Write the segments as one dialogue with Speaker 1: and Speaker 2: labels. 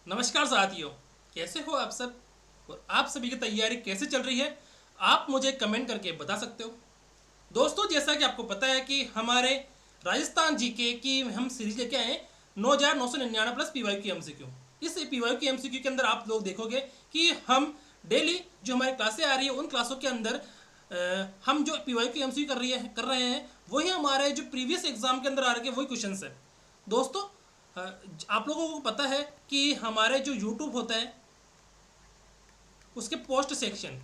Speaker 1: नमस्कार साथियों, कैसे हो आप सब। और आप सभी की तैयारी कैसे चल रही है, आप मुझे कमेंट करके बता सकते हो। दोस्तों, जैसा कि आपको पता है कि हमारे राजस्थान जीके की हम सीरीज लेके आए हैं 9999 प्लस पीवाई की एमसीक्यू। इस पीवाई की एमसीक्यू के अंदर आप लोग देखोगे कि हम डेली जो हमारी क्लासें आ रही है उन क्लासों के अंदर हम जो पीवाई की एमसीक्यू कर रहे हैं वही हमारे जो प्रीवियस एग्जाम के अंदर आ रहे हैं वही क्वेश्चन है। दोस्तों, आप लोगों को पता है कि हमारे जो यूट्यूब होता है उसके पोस्ट सेक्शन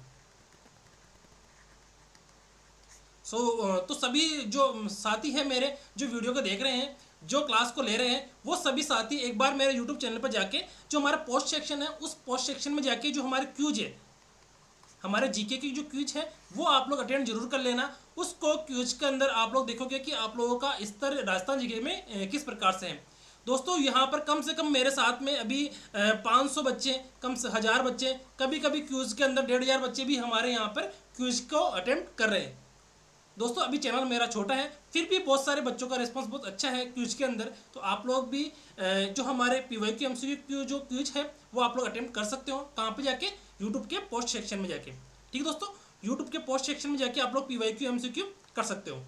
Speaker 1: तो सभी जो साथी हैं मेरे जो वीडियो को देख रहे हैं, जो क्लास को ले रहे हैं, वो सभी साथी एक बार मेरे यूट्यूब चैनल पर जाके जो हमारा पोस्ट सेक्शन है उस पोस्ट सेक्शन में जाके जो हमारे क्यूज है, हमारे जीके की जो क्यूज है वो आप लोग अटेंड जरूर कर लेना। उसको क्यूज के अंदर आप लोग देखोगे कि आप लोगों का स्तर राजस्थान जीके में किस प्रकार से है। दोस्तों, यहाँ पर कम से कम मेरे साथ में अभी 500 बच्चे, कम से 1000 बच्चे, कभी कभी क्यूज के अंदर 1500 बच्चे भी हमारे यहाँ पर क्यूज को अटेम्प्ट कर रहे हैं। दोस्तों, अभी चैनल मेरा छोटा है, फिर भी बहुत सारे बच्चों का रिस्पांस बहुत अच्छा है क्यूज के अंदर। तो आप लोग भी जो हमारे पीवाई की एमसीक्यू जो क्यूज है वो आप लोग अटेम्प्ट कर सकते हो। कहाँ पे जाके? यूट्यूब के पोस्ट सेक्शन में जाके। ठीक है दोस्तों, यूट्यूब के पोस्ट सेक्शन में जाके आप लोग पीवाई क्यू एमसीक्यू कर सकते हो।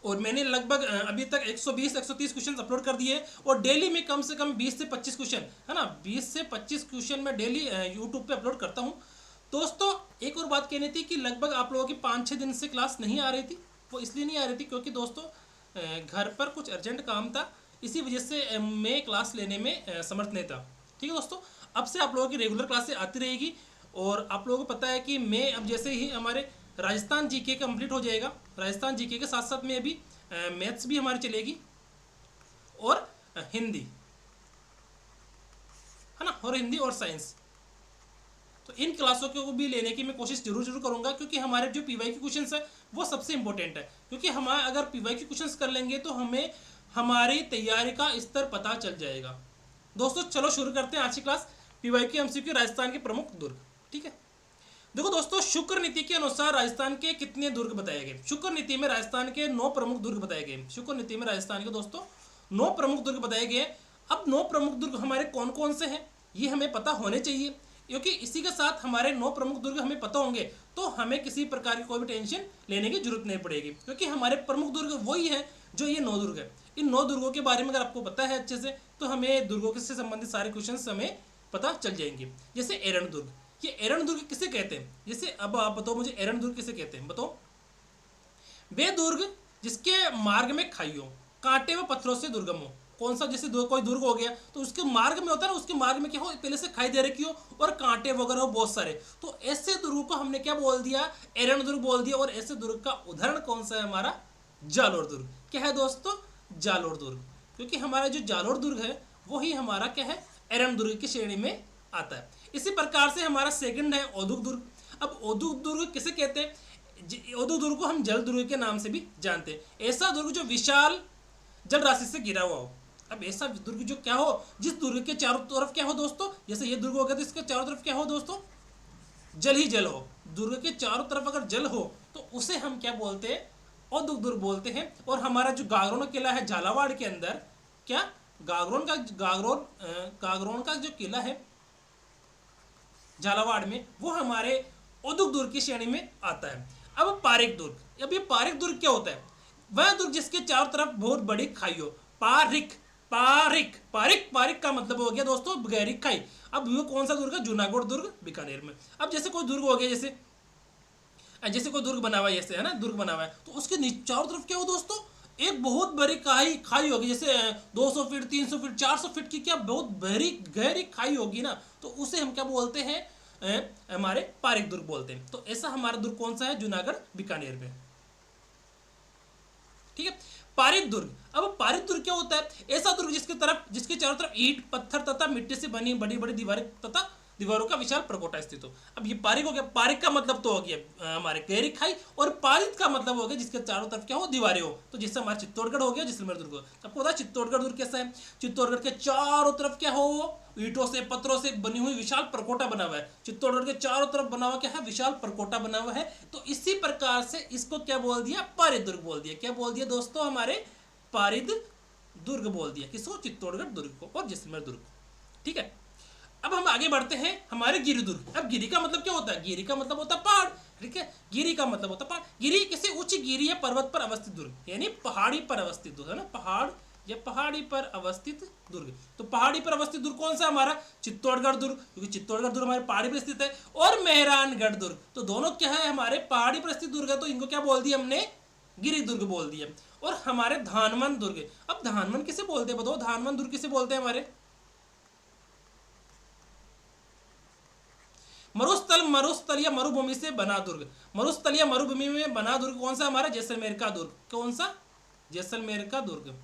Speaker 1: और मैंने लगभग अभी तक 120 130 क्वेश्चन अपलोड कर दिए और डेली में कम से कम 20 से 25 क्वेश्चन, है ना, 20 से 25 क्वेश्चन मैं डेली यूट्यूब पे अपलोड करता हूँ। दोस्तों, एक और बात कहनी थी कि लगभग आप लोगों की 5-6 दिन से क्लास नहीं आ रही थी। वो इसलिए नहीं आ रही थी क्योंकि दोस्तों घर पर कुछ अर्जेंट काम था, इसी वजह से मैं क्लास लेने में समर्थ नहीं था। ठीक है दोस्तों, अब से आप लोगों की रेगुलर क्लासें आती रहेगी। और आप लोगों को पता है कि मैं अब जैसे ही हमारे राजस्थान जीके कंप्लीट हो जाएगा, राजस्थान जीके के साथ साथ में अभी मैथ्स भी हमारी चलेगी और हिंदी, है ना, और हिंदी और साइंस। तो इन क्लासों को भी लेने की मैं कोशिश जरूर जरूर करूंगा क्योंकि हमारे जो पीवाई के क्वेश्चंस है वो सबसे इंपॉर्टेंट है। क्योंकि हम अगर पीवाई के क्वेश्चंस कर लेंगे तो हमें हमारी तैयारी का स्तर पता चल जाएगा। दोस्तों, चलो शुरू करते हैं आज की क्लास। पीवाई के एमसीक्यू राजस्थान के प्रमुख दुर्ग। ठीक है, देखो दोस्तों, शुक्र नीति के अनुसार राजस्थान के कितने दुर्ग बताए गए? शुक्र नीति में राजस्थान के 9 प्रमुख दुर्ग बताए गए। शुक्र नीति में राजस्थान के दोस्तों 9 प्रमुख दुर्ग बताए गए। अब 9 प्रमुख दुर्ग हमारे कौन कौन से हैं ये हमें पता होने चाहिए, क्योंकि इसी के साथ हमारे 9 प्रमुख दुर्ग हमें पता होंगे तो हमें किसी प्रकार की कोई भी टेंशन लेने की जरूरत नहीं पड़ेगी, क्योंकि हमारे प्रमुख दुर्ग वही है जो ये 9 दुर्ग है। इन 9 दुर्गों के बारे में अगर आपको पता है अच्छे से तो हमें दुर्गों से संबंधित सारे क्वेश्चन हमें पता चल जाएंगे। जैसे एरण दुर्ग, ये एरण दुर्ग किसे कहते हैं? जैसे अब आप बताओ मुझे, एरण दुर्ग किसे कहते हैं बताओ? वे दुर्ग जिसके मार्ग में खाई हो, कांटे व पत्थरों से दुर्गम हो। कौन सा? जैसे कोई दुर्ग हो गया तो उसके मार्ग में होता है ना, उसके मार्ग में क्या हो, पहले से खाई दे रखी हो और कांटे वगैरह हो बहुत सारे, तो ऐसे दुर्ग को हमने क्या बोल दिया? एरण दुर्ग बोल दिया। और ऐसे दुर्ग का उदाहरण कौन सा है? हमारा जालोर दुर्ग। क्या है दोस्तों? जालोर दुर्ग। क्योंकि हमारा जो जालोर दुर्ग है वही हमारा क्या है? एरण दुर्ग की श्रेणी में आता है। इसी प्रकार से हमारा सेकंड है औदुक दुर्ग। अब औदुक दुर्ग किसे कहते हैं? औदुक दुर्ग को हम जल दुर्ग के नाम से भी जानते हैं। ऐसा दुर्ग जो विशाल जल राशि से घिरा हुआ हो। अब ऐसा दुर्ग जो क्या हो, जिस दुर्ग के चारों तरफ क्या हो दोस्तों, जैसे ये दुर्ग हो गया तो इसके चारों तरफ क्या हो दोस्तों? जल ही जल हो। दुर्ग के चारों तरफ अगर जल हो तो उसे हम क्या बोलते हैं? औदुक दुर्ग बोलते हैं। और हमारा जो गागरोन किला है झालावाड़ के अंदर, क्या गागरोन का जो किला है झालावाड़ में, वो हमारे औदुक दुर्ग की श्रेणी में आता है। अब पारिक दुर्ग, अब ये पारिक दुर्ग क्या होता है? वह दुर्ग जिसके चारों तरफ बहुत बड़ी खाई हो। पारिक पारिक पारिक पारिक का मतलब हो गया दोस्तों गहरी खाई। अब वो कौन सा दुर्ग है? जूनागढ़ दुर्ग बीकानेर में। अब जैसे कोई दुर्ग हो गया, जैसे जैसे कोई दुर्ग बना हुआ है, ऐसे है ना, दुर्ग बना हुआ है तो उसके चारों तरफ क्या हो दोस्तों? एक बहुत बड़ी खाई खाई होगी, जैसे 200 फीट 300 फीट 400 फीट की क्या बहुत बड़ी गहरी खाई होगी ना, तो उसे हम क्या बोलते हैं? हमारे पारिक दुर्ग बोलते हैं। तो ऐसा हमारा दुर्ग कौन सा है? जूनागढ़ बीकानेर में। ठीक है, पारिक दुर्ग। अब पारिक दुर्ग क्या होता है? ऐसा दुर्ग जिसके चारों तरफ ईंट पत्थर तथा मिट्टी से बनी बड़ी बड़ी दीवारें तथा दीवारों का विशाल प्रकोटा स्थित हो। अब ये पारिक हो गया। पारिक का मतलब तो हो गया हमारे गहरी खाई, और पारित का मतलब हो गया जिसके चारों तरफ क्या हो? दीवारें हो। तो जिससे हमारा चित्तौड़गढ़ हो गया, जैसलमेर दुर्ग हो। आपको पता है चित्तौड़गढ़ दुर्ग कैसा है? चित्तौड़गढ़ के चारों तरफ क्या हो? ईंटों से पत्थरों से बनी हुई विशाल प्रकोटा बना हुआ है। चित्तौड़गढ़ के चारों तरफ बना हुआ क्या है? विशाल प्रकोटा बना हुआ है। तो इसी प्रकार से इसको क्या बोल दिया? पारित दुर्ग बोल दिया। क्या बोल दिया दोस्तों? हमारे पारित दुर्ग बोल दिया। किसको? चित्तौड़गढ़ दुर्ग को और जैसलमेर दुर्ग को। ठीक है, अब हम आगे बढ़ते हैं हमारे गिरि दुर्ग। अब गिरि का मतलब क्या होता है? गिरि का मतलब होता है पहाड़, ठीक है, गिरि का मतलब होता है पहाड़। गिरि किसी उच्च गिरि या पर्वत पर अवस्थित दुर्ग, यानी पहाड़ी पर अवस्थित दुर्ग है ना, पहाड़ या पहाड़ी पर अवस्थित दुर्ग। तो पहाड़ी पर अवस्थित दुर्ग कौन सा हमारा? चित्तौड़गढ़ दुर्ग, क्योंकि चित्तौड़गढ़ दुर्ग हमारे पहाड़ी पर स्थित है, और मेहरानगढ़ दुर्ग, तो दोनों क्या है? हमारे पहाड़ी पर स्थित दुर्ग है, तो इनको क्या बोल दिया हमने? गिरि दुर्ग बोल दिया। और हमारे धानमन दुर्ग, अब धानमन किसे बोलते हैं बताओ? धानमन दुर्ग किसे बोलते हैं हमारे? मरुस्थल, मरुस्थल या मरुभूमि से बना दुर्ग, मरुस्थल या मरुभूमि में बना दुर्ग कौन सा हमारा? जैसलमेर का दुर्ग। कौन सा? जैसलमेर का दुर्ग।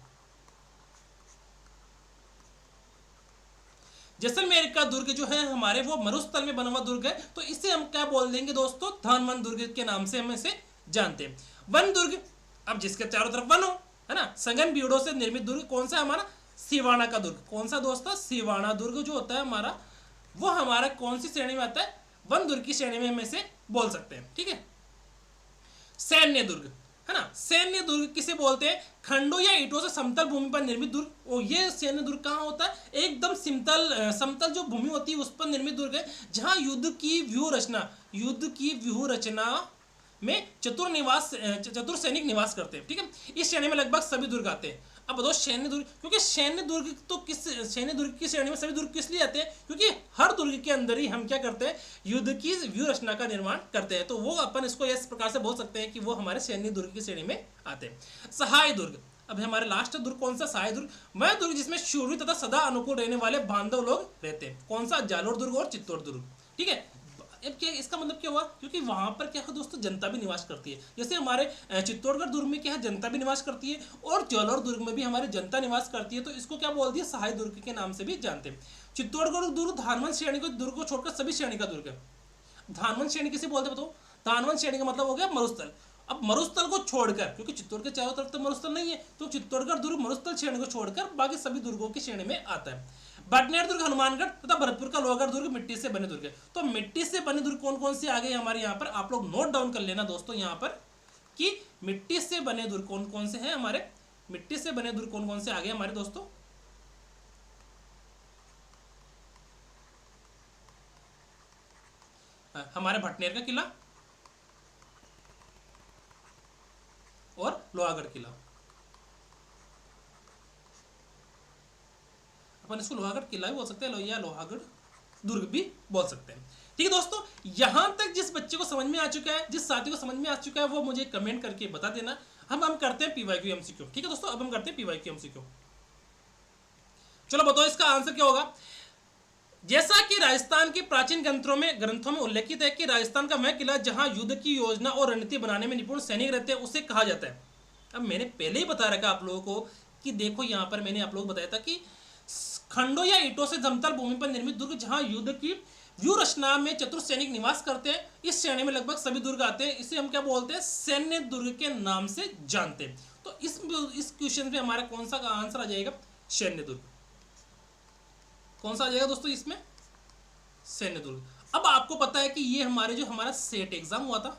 Speaker 1: जैसलमेर का दुर्ग जो है हमारे वो मरुस्थल में बना हुआ दुर्ग है, तो इसे हम क्या बोल देंगे दोस्तों? धानमन दुर्ग के नाम से हम इसे जानते हैं। वन दुर्ग, अब जिसके चारों तरफ वन हो, है ना, सघन बीड़ों से निर्मित दुर्ग कौन सा हमारा? सिवाना का दुर्ग। कौन सा दोस्तों? सिवाना दुर्ग जो होता है हमारा, वो हमारा कौन सी श्रेणी में आता है? वन दुर्ग की श्रेणी में हम इसे बोल सकते हैं, ठीक है। सैन्य दुर्ग, है ना, सैन्य दुर्ग किसे बोलते हैं? खंडों या ईंटों से समतल भूमि पर निर्मित दुर्ग। और ये सैन्य दुर्ग कहाँ होता है? एकदम समतल जो भूमि होती है उस पर निर्मित दुर्ग है, जहां युद्ध की व्यूह रचना में चतुर सैनिक निवास करते हैं, ठीक है। इस श्रेणी में लगभग सभी दुर्ग आते हैं। अब बताओ सैन्य दुर्ग, क्योंकि सैन्य दुर्ग की श्रेणी में सभी दुर्ग किस लिए आते हैं? क्योंकि हर दुर्ग के अंदर ही हम क्या करते हैं? युद्ध की व्यूह रचना का निर्माण करते हैं, तो वो अपन इसको इस प्रकार से बोल सकते हैं कि वो हमारे सैन्य दुर्ग की श्रेणी में आते हैं। सहाय दुर्ग, अब हमारे लास्ट दुर्ग कौन सा? सहाय दुर्ग, वह दुर्ग जिसमें शूरवीर तथा सदा अनुकूल रहने वाले बांधव लोग रहते हैं। कौन सा? जालोर दुर्ग और चित्तौड़ दुर्ग, ठीक है। अब क्या इसका मतलब क्या हुआ? क्योंकि वहां पर क्या है दोस्तों? जनता भी निवास करती है। जैसे हमारे चित्तौड़गढ़ दुर्ग में क्या है? जनता भी निवास करती है, और जालोर दुर्ग में भी हमारी जनता निवास करती है, तो इसको क्या बोल दिया? सहाय दुर्ग के नाम से भी जानते हैं। चित्तौड़गढ़ दुर्ग धानमन श्रेणी के दुर्ग को छोड़कर सभी श्रेणी का दुर्ग है। धानमन श्रेणी किसे बोलते बताओ? धानमन श्रेणी का मतलब हो गया मरुस्थल। अब मरुस्थल को छोड़कर, क्योंकि चित्तौड़ के चारों तरफ तो मरुस्थल नहीं है, तो चित्तौड़गढ़ दुर्ग मरुस्थल श्रेणी को छोड़कर बाकी सभी दुर्गों की श्रेणी में आता है। भटनेर दुर्ग हनुमानगढ़ तथा भरतपुर का लोहागढ़ दुर्ग मिट्टी से बने दुर्ग है। तो मिट्टी से बने दुर्ग कौन कौन से आ गए हमारे यहाँ पर? आप लोग नोट डाउन कर लेना दोस्तों यहाँ पर, कि मिट्टी से बने दुर्ग कौन कौन से हैं हमारे? मिट्टी से बने दुर्ग कौन कौन से आ गए हमारे दोस्तों? हमारे भटनेर का किला और लोहागढ़ किला, अपन इसको लोहागढ़ किला भी बोल सकते हैं या लोहागढ़ दुर्ग भी बोल सकते हैं, ठीक है दोस्तों। यहां तक जिस बच्चे को समझ में आ चुका है, जिस साथी को समझ में आ चुका है, वो मुझे कमेंट करके बता देना। हम करते हैं पीवाईक्यू एमसीक्यू, ठीक है दोस्तों। अब हम करते हैं पीवाईक्यू एमसीक्यू। चलो बताओ इसका आंसर क्या होगा। जैसा कि राजस्थान के प्राचीन ग्रंथों में उल्लेखित है कि राजस्थान का वह किला जहां युद्ध की योजना और रणनीति बनाने में निपुण सैनिक रहते हैं उसे कहा जाता है। अब मैंने पहले ही बता रखा आप लोगों को कि देखो यहाँ पर मैंने आप लोगों को बताया था कि खंडों या ईंटों से समतल भूमि पर निर्मित दुर्ग जहां युद्ध की व्यूह रचना में चतुर सैनिक निवास करते हैं, इस श्रेणी में लगभग सभी दुर्ग आते हैं। इसे हम क्या बोलते हैं? सैन्य दुर्ग के नाम से जानते हैं। तो इस क्वेश्चन में हमारा कौन सा आंसर आ जाएगा? सैन्य दुर्ग। कौन सा आ जाएगा दोस्तों इसमें? सैन्य दुर्ग। अब आपको पता है कि ये हमारा सेट एग्जाम हुआ था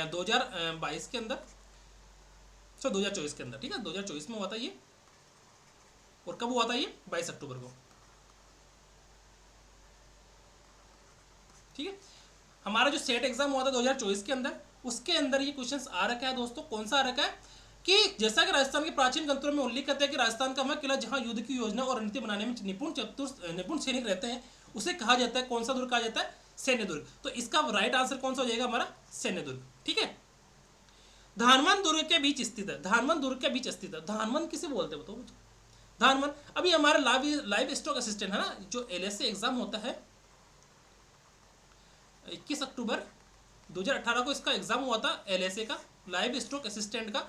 Speaker 1: 2022 के अंदर, 2024 के अंदर, ठीक है, 2024 में हुआ था ये। और कब हुआ था ये? 22 अक्टूबर को, ठीक है। हमारा जो सेट एग्जाम हुआ था 2024 के अंदर, उसके अंदर ये क्वेश्चंस आ रखा है दोस्तों। कौन सा आ रखा है? कि जैसा कि राजस्थान के प्राचीन ग्रंथों में उल्लेख करते हैं कि राजस्थान का वह किला जहां युद्ध की योजना और रणनीति बनाने में निपुण सैनिक रहते हैं, उसे कहा जाता है, कौन सा दुर्ग कहा जाता है? सैन्य दुर्ग। तो इसका राइट आंसर कौन सा हो जाएगा हमारा? सैन्य दुर्ग, ठीक है। धानमन दुर्ग के बीच स्थित है। धानमन दुर्ग के बीच स्थित है। धानमन किसे बोलते हैं बताओ? धानमन, अभी हमारा लाइव स्टॉक असिस्टेंट है ना, जो एलएसए एग्जाम होता है 21 अक्टूबर 2018 को इसका एग्जाम हुआ था, एलएसए का, लाइव स्टॉक असिस्टेंट का,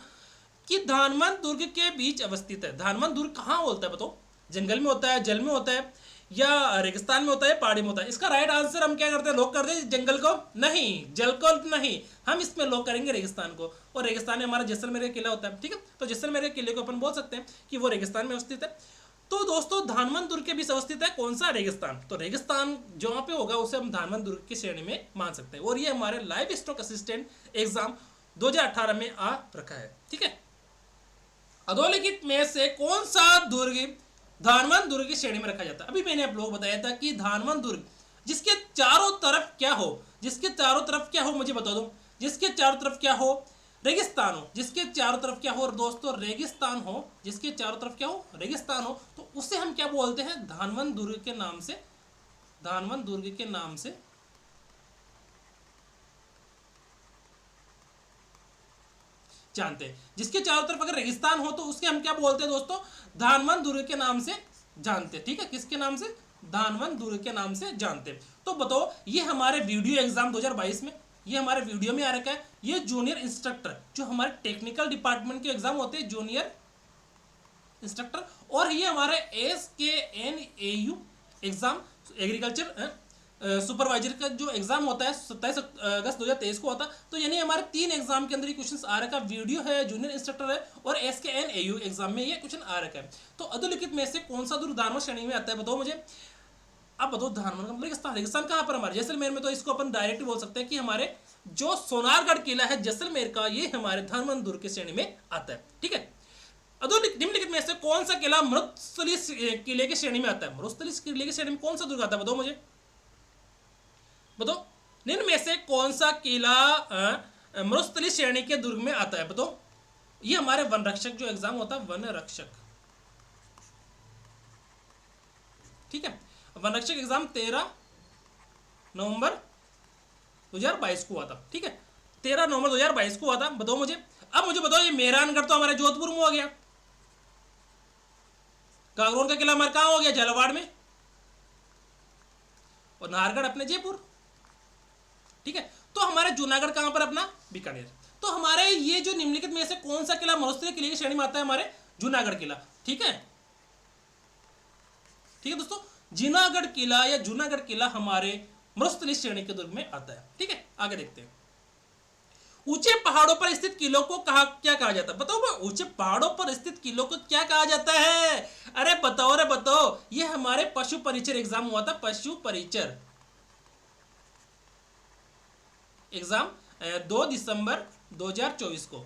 Speaker 1: कि धानमन दुर्ग के बीच अवस्थित है। धानमन दुर्ग कहाँ होता है बताओ? जंगल में होता है, जल में होता है, या रेगिस्तान में होता है, पहाड़ी में होता है? इसका राइट आंसर हम क्या करते हैं? लॉक कर दें जंगल को? नहीं, जल को नहीं, हम इसमें लॉक करेंगे रेगिस्तान को। और रेगिस्तान में हमारा जैसलमेर का किला होता है, ठीक है। तो जैसलमेर के किले को अपन बोल सकते हैं कि वो रेगिस्तान में अवस्थित है। तो दोस्तों धानमन दुर्ग के बीच अवस्थित है कौन सा? रेगिस्तान। तो रेगिस्तान जहाँ पे होगा उसे हम धानमन दुर्ग की श्रेणी में मान सकते हैं। और ये हमारे लाइव स्टॉक असिस्टेंट एग्जाम 2018 में आ रखा है, ठीक है। अधोलिखित में से कौन सा दुर्ग धानवन दुर्ग की श्रेणी में रखा जाता है। अभी मैंने आप लोग बताया था कि धानवन दुर्ग जिसके चारों तरफ क्या हो, जिसके चारों तरफ क्या हो मुझे बता दो, जिसके चारों तरफ क्या हो, रेगिस्तान हो, जिसके चारों तरफ क्या हो दोस्तों, रेगिस्तान हो, जिसके चारों तरफ क्या हो, रेगिस्तान हो, तो उसे हम क्या बोलते हैं, धानवन दुर्ग के नाम से, धानवन दुर्ग के नाम से जानते हैं। जिसके चारों तरफ अगर रेगिस्तान हो तो उसके हम क्या बोलते हैं दोस्तों, धानवन दुर्ग के नाम से जानते हैं। ठीक है, किसके नाम से, धानवन दुर्ग के नाम से जानते हैं। तो बताओ, ये हमारे वीडियो एग्जाम 2022 में, ये हमारे वीडियो में आ रखा है, ये जूनियर इंस्ट्रक्टर जो हमारे टेक्निकल डिपार्टमेंट के एग्जाम होते हैं, जूनियर इंस्ट्रक्टर, और ये हमारे SKNAU एग्जाम एग्रीकल्चर सुपरवाइजर का जो एग्जाम होता है 27 अगस्त 2023 को होता है। तो यानी हमारे 3 एग्जाम के अंदर ये क्वेश्चन आ रखा है, वीडियो है, जूनियर इंस्ट्रक्टर है, और SKNAU एग्जाम में ये क्वेश्चन आ रखा है। तो अधोलिखित में से कौन सा दुर्ग धानवन श्रेणी में आता है, बताओ मुझे। अब बताओ, धानवन का रेगिस्तान, रेगिस्तान कहाँ पर हमारे, जैसलमेर में, तो इसको अपन डायरेक्ट बोल सकते हैं कि हमारे जो सोनारगढ़ किला है जैसलमेर का, ये हमारे धानवन दुर्ग की श्रेणी में आता है। ठीक है, निम्नलिखित में से कौन सा किला मरुस्थलीय किले की श्रेणी में आता है, मरुस्थलीय किले की श्रेणी में कौन सा दुर्ग आता है, बताओ मुझे, बताओ, निम्न में से कौन सा किला मरुस्थलीय श्रेणी के दुर्ग में आता है, बताओ। ये हमारे वन रक्षक जो एग्जाम होता है, वन रक्षक, ठीक है, वन रक्षक एग्जाम 13 नवंबर 2022 को हुआ था। ठीक है, 13 नवंबर 2022 को हुआ था, बताओ मुझे। अब मुझे बताओ, ये मेहरानगढ़ तो हमारे जोधपुर में हो गया, गागरोन का किला हमारे कहां हो गया, झालावाड़ में, और नाहरगढ़ अपने जयपुर। ठीक है, तो हमारे जूनागढ़ कहां पर अपना, बीकानेर। तो हमारे ये जो निम्नलिखित में से कौन सा किला मरुस्थलीय किले की श्रेणी में आता है, हमारे जूनागढ़ किला। ठीक है, ठीक है दोस्तों, जूनागढ़ किला या जूनागढ़ किला हमारे मरुस्थलीय श्रेणी के दुर्ग में आता है। ठीक है, आगे देखते हैं। ऊंचे पहाड़ों पर स्थित किलों को क्या कहा जाता है, बताओ। ऊंचे पहाड़ों पर स्थित किलों को क्या कहा जाता है, अरे बताओ, अरे बताओ। ये हमारे पशु परिचर एग्जाम हुआ था, पशु परिचर एग्जाम 2 दिसंबर 2024 को।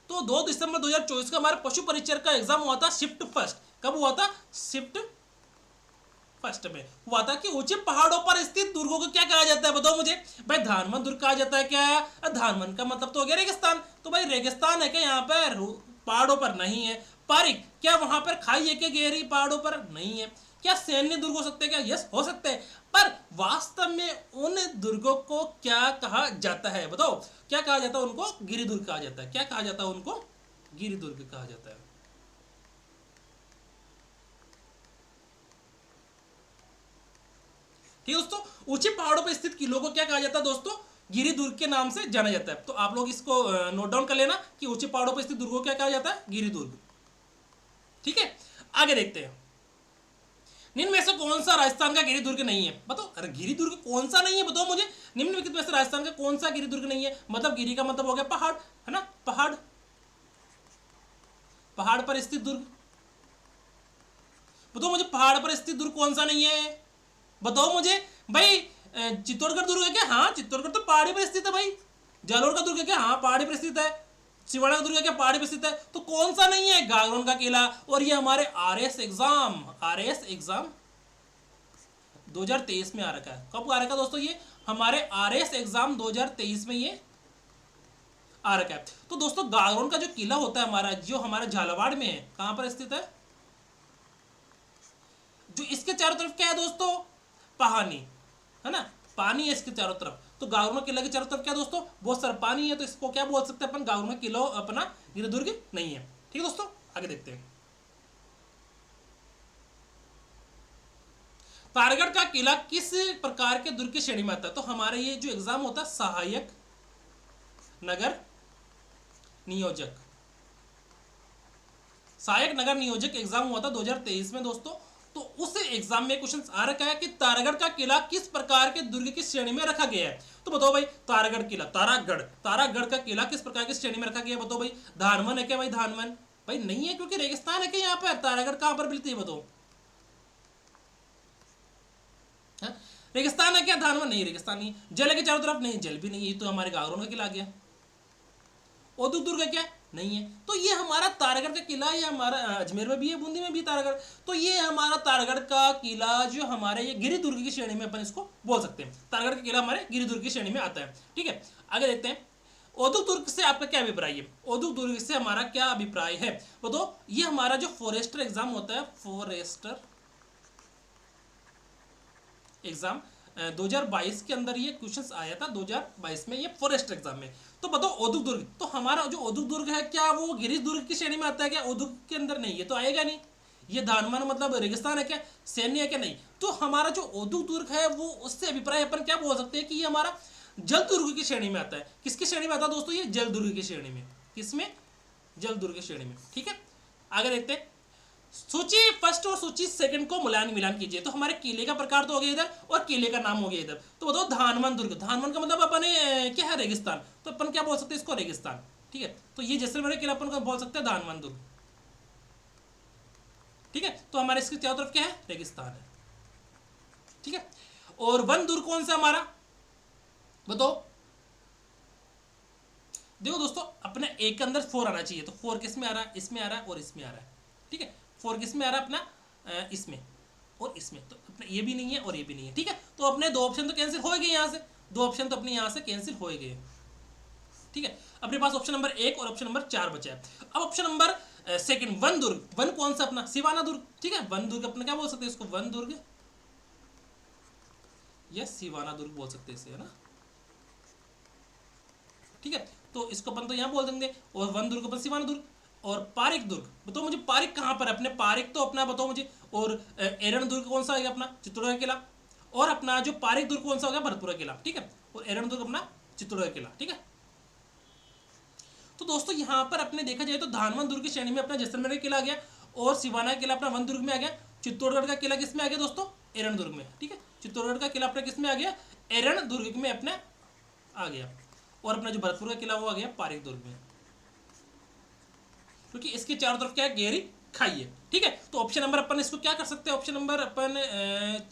Speaker 1: तो 2 दिसंबर 2024 को हमारे पशु परिचर का एग्जाम हुआ था, शिफ्ट फर्स्ट। कब हुआ था, शिफ्ट फर्स्ट में हुआ था कि ऊंचे पहाड़ों पर स्थित दुर्गों को क्या कहा जाता है, बताओ मुझे। भाई धानवन दुर्ग कहा जाता है क्या, धानवन का मतलब तो हो गया रेगिस्तान। तो भाई रेगिस्तान है क्या यहाँ पर, पहाड़ों पर नहीं है। पारिक, क्या वहां पर खाई है क्या गहरी, पहाड़ों पर नहीं है। क्या सैन्य दुर्ग हो सकते हैं क्या, यस हो सकते हैं, पर वास्तव में उन दुर्गों को क्या कहा जाता है, बताओ। क्या कहा जाता है उनको, गिरिदुर्ग कहा जाता है। क्या कहा जाता है उनको, गिरिदुर्ग कहा जाता है। ठीक है दोस्तों, ऊंचे पहाड़ों पर स्थित किलों को क्या कहा जाता है दोस्तों, गिरिदुर्ग के नाम से जाना जाता है। तो आप लोग इसको नोट डाउन कर लेना कि ऊंचे पहाड़ों पर स्थित दुर्ग को क्या कहा जाता है, गिरिदुर्ग। ठीक है, आगे देखते हैं। निम्न में से कौन सा राजस्थान का गिरिदुर्ग नहीं है, बताओ। अरे गिरिदुर्ग कौन सा नहीं है, बताओ मुझे। निम्नलिखित में से राजस्थान का कौन सा गिरिदुर्ग नहीं है, मतलब गिरी का मतलब हो गया पहाड़, है ना, पहाड़, पहाड़ पर स्थित दुर्ग। बताओ मुझे, पहाड़ पर स्थित दुर्ग कौन सा नहीं है, बताओ मुझे। भाई चित्तौड़गढ़ दुर्ग है क्या, हाँ चित्तौड़गढ़ तो पहाड़ी पर स्थित है। भाई जालोर का दुर्ग है क्या, हाँ पहाड़ी पर स्थित है। सिवाड़ा का दुर्ग है क्या, पहाड़ी पर स्थित है। तो कौन सा नहीं है, गागरोन का किला। और ये हमारे RS एग्जाम 2023 में आ रखा है। कब आ रखा है दोस्तों, ये हमारे RS एग्जाम 2023 में ये आ रखा है। तो दोस्तों गागरोन का जो किला होता है हमारा, जो हमारे झालावाड़ में है, कहां पर स्थित है, जो इसके चारों तरफ क्या है दोस्तों, पानी है ना, पानी है इसके चारों तरफ। तो गागरोन किला के चारों तरफ क्या दोस्तों, बहुत सारा पानी है। तो इसको क्या बोल सकते हैं अपन, गागरोन किला अपना गिरिदुर्ग नहीं है। ठीक है दोस्तों, आगे देखते हैं। तारगढ़ का किला किस प्रकार के दुर्ग की श्रेणी में आता है, तो हमारे ये जो एग्जाम होता है, सहायक नगर नियोजक, सहायक नगर नियोजक एग्जाम हुआ था 2023 में दोस्तों। तो उस एग्जाम में क्वेश्चन आ रखा है कि तारागढ़ का किला किस प्रकार के दुर्ग की श्रेणी में रखा गया है। तो बताओ भाई, तारागढ़ किला, तारागढ़ का किला किस प्रकार की श्रेणी में रखा गया है, बताओ भाई। धानवन है क्या भाई, धानवन भाई नहीं है, क्योंकि रेगिस्तान है क्या यहाँ पर। तारागढ़ कहां पर मिलती है, बताओ। रेगिस्तान है क्या, धानवन नहीं, रेगिस्तान नहीं। जल के चारों तरफ नहीं, जल भी नहीं, ये तो हमारे गागरोन का किला आ गया। औद्योगिक दुर्ग है क्या, नहीं है। तो ये हमारा तारागढ़ का किला, ये हमारा अजमेर में भी है, बूंदी में भी तारागढ़। तो ये हमारा तारागढ़ का किला जो हमारे ये गिरि दुर्ग की श्रेणी में अपन इसको बोल सकते हैं। तारागढ़ का किला हमारे गिरि दुर्ग की श्रेणी में आता है। ठीक है, आगे देखते हैं औदुक दुर्ग से आपका क्या अभिप्राय है। औदुक दुर्ग से हमारा क्या अभिप्राय है तो ये हमारा जो फॉरेस्टर एग्जाम होता है, फॉरेस्टर एग्जाम 2022 के अंदर ये क्वेश्चंस आया था, 2022 में ये फॉरेस्ट एग्जाम में। तो बताओ औदुक दुर्ग, तो हमारा जो औदुक दुर्ग है क्या वो गिरिश दुर्ग की श्रेणी में आता है क्या? औदुक के अंदर नहीं, ये तो आएगा नहीं। ये धानमान मतलब रेगिस्तान है क्या, सैन्य है क्या? नहीं। तो हमारा जो औदुक दुर्ग है वो उससे अभिप्राय अपन क्या बोल सकते हैं कि ये हमारा जल दुर्ग की श्रेणी में आता है। किसकी श्रेणी में आता है दोस्तों? ये जल दुर्ग की श्रेणी में। किसमें? जल दुर्ग की श्रेणी में। ठीक है, आगे देखते हैं सूची फर्स्ट और सूची सेकंड को मिलान कीजिए। तो हमारे किले का प्रकार तो हो गया इधर और किले का नाम हो गया इधर। तो बताओ धानमान दुर्ग, धानमान का मतलब अपन क्या है? रेगिस्तान। तो अपन क्या बोल सकते हैं इसको? रेगिस्तान। ठीक है, तो ये जैसलमेर किला अपन को बोल सकते हैं धानमान दुर्ग। ठीक है, तो हमारे इसके चारों तरफ क्या है? रेगिस्तान है। ठीक है, और वन दुर्ग कौन सा हमारा बताओ? देखो दोस्तों अपने एक के अंदर 4 आना चाहिए। तो 4 किस में आ रहा है? इसमें आ रहा है और इसमें आ रहा है। ठीक है, 4 किस में आ रहा है अपना? इसमें और इसमें। तो अपने ये भी नहीं है और ये भी नहीं है। ठीक है, तो अपने 2 ऑप्शन तो कैंसिल हो गए यहाँ से, 2 ऑप्शन तो अपने यहाँ से कैंसिल हो गए। ठीक है, अपने पास ऑप्शन नंबर 1 और ऑप्शन नंबर 4 बचा है। अब ऑप्शन नंबर सेकंड वन दुर्ग, वन कौन सा अपना? सिवाना दुर्ग। ठीक है, वन दुर्ग अपना क्या बोल सकते हैं इसको? वन दुर्ग या सिवाना दुर्ग बोल सकते हैं इसे, है ना। ठीक है, तो इसको अपन तो यहाँ बोल देंगे और वन दुर्ग अपन सिवाना दुर्ग। और पारिक दुर्ग बताओ मुझे, पारिक कहाँ पर है अपने? पारिक तो अपना बताओ मुझे। और एरन दुर्ग कौन सा है अपना? चित्तौड़गढ़ का किला। और अपना जो पारिक दुर्ग कौन सा हो गया? भरतपुर का किला। ठीक है, और एरन दुर्ग अपना चित्तौड़गढ़ का किला। ठीक है, तो दोस्तों यहाँ पर अपने देखा जाए तो धानवन दुर्ग की श्रेणी में अपना जैसलमेर का किला आ गया और सिवाना का किला अपना वन दुर्ग में आ गया। चित्तौड़गढ़ का किला किस में आ गया दोस्तों? एरन दुर्ग में। ठीक है, चित्तौड़गढ़ का किला अपना किस में आ गया? एरन दुर्ग में अपने आ गया। और अपना जो भरतपुर का किला वो आ गया पारिक दुर्ग में, क्योंकि इसके चारों तरफ क्या है? गहरी खाई है। ठीक है, तो ऑप्शन नंबर अपन इसको क्या कर सकते हैं? ऑप्शन नंबर अपन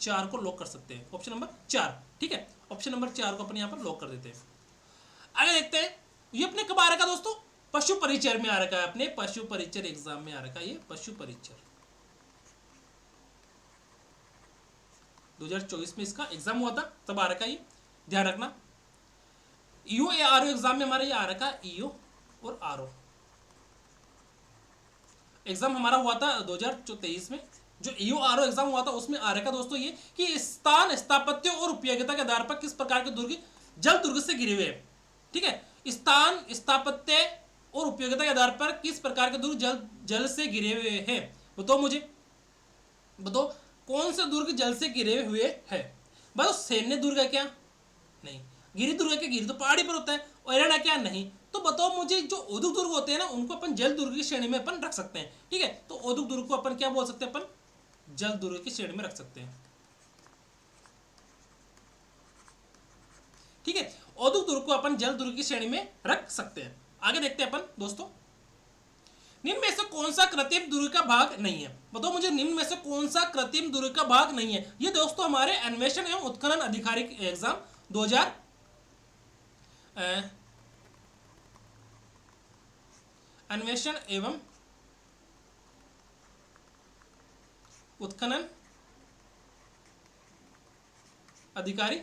Speaker 1: 4 को लॉक कर सकते हैं। Option number 4। ठीक है, ऑप्शन नंबर 4 को अपन यहाँ पर लॉक कर देते हैं। आगे देखते हैं ये अपने कब आ रखा दोस्तों? पशु परिचय में आ रखा है अपने, पशु परिचय एग्जाम में आ रखा है ये पशु परिचय। 2024 में इसका एग्जाम हुआ था, तब आ रखा है ये, ध्यान रखना। ईओ या आरओ एग्जाम में हमारा ये आ रखा है, ईओ और आरओ एग्जाम हमारा हुआ था 2023 में। जो ईओ आरओ एग्जाम हुआ था उसमें आ रखा दोस्तों ये कि स्थान, स्थापत्य और उपयोगिता के आधार पर किस प्रकार के दुर्ग जल दुर्ग से घिरे हुए हैं। ठीक है, स्थान, स्थापत्य और उपयोगिता के आधार पर किस प्रकार के दुर्ग जल से घिरे हुए हैं। बताओ मुझे, बताओ कौन से दुर्ग जल से घिरे हुए हैं? बताओ सैन्य दुर्ग है क्या? नहीं। गिरि दुर्ग है क्या? गिरि तो पहाड़ी पर होता है। और एरन है क्या? नहीं। तो बताओ मुझे जो औदुक दुर्ग होते हैं ना उनको अपन जल दुर्ग की श्रेणी में अपन रख सकते हैं। ठीक है, तो औदुक दुर्ग को अपन क्या बोल सकते हैं? अपन जल दुर्ग की श्रेणी में रख सकते हैं। ठीक है, औदुक दुर्ग को अपन जल दुर्ग की श्रेणी में रख सकते हैं। आगे देखते हैं अपन दोस्तों, निम्न में से कौन सा कृत्रिम दुर्ग का भाग नहीं है? बताओ मुझे निम्न में से कौन सा कृत्रिम दुर्ग का भाग नहीं है? ये दोस्तों हमारे अन्वेषण एवं उत्खनन अधिकारी एग्जाम 2000 अन्वेषण एवं उत्खनन अधिकारी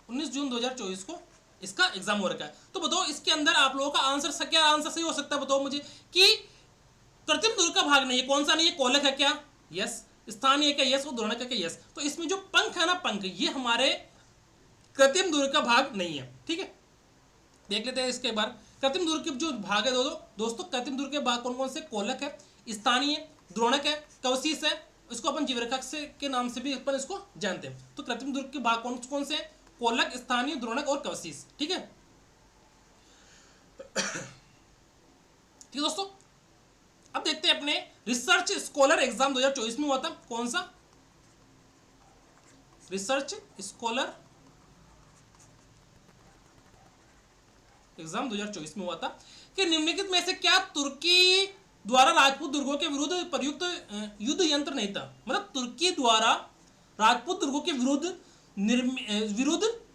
Speaker 1: 19 जून 2024 को इसका एग्जाम हो रखा है। तो बताओ इसके अंदर आप लोगों का आंसर क्या आंसर सही हो सकता है? बताओ मुझे कि कृत्रिम दुर्ग का भाग नहीं है, कौन सा नहीं है? कोलक है क्या? यस। स्थानीय क्या? यस। और द्रोणक है क्या? यस। तो इसमें जो पंख है ना, पंख, ये हमारे कृत्रिम दुर्ग का भाग नहीं है। ठीक है, देख लेते हैं इसके बार कृत्रिम दुर्ग के जो भाग है दोस्तों कृत्रिम दुर्ग के भाग कौन कौन से? कोलक है, स्थानीय, द्रोणक है, कवशीस है। इसको अपन जीवरेखा से के नाम से भी अपन इसको जानते हैं। तो कृत्रिम दुर्ग के भाग कौन कौन से हैं? कोलक, स्थानीय, द्रोणक और कवशीस। ठीक है, ठीक दोस्तों, अब देखते हैं अपने रिसर्च स्कॉलर एग्जाम 2024 में हुआ था। कौन सा? रिसर्च स्कॉलर एग्जाम 2024 में हुआ था कि निम्नलिखित में से क्या तुर्की द्वारा राजपूत दुर्गों के विरुद्ध प्रयुक्त युद्ध यंत्र नहीं था? मतलब तुर्की द्वारा राजपूत दुर्गों के विरुद्ध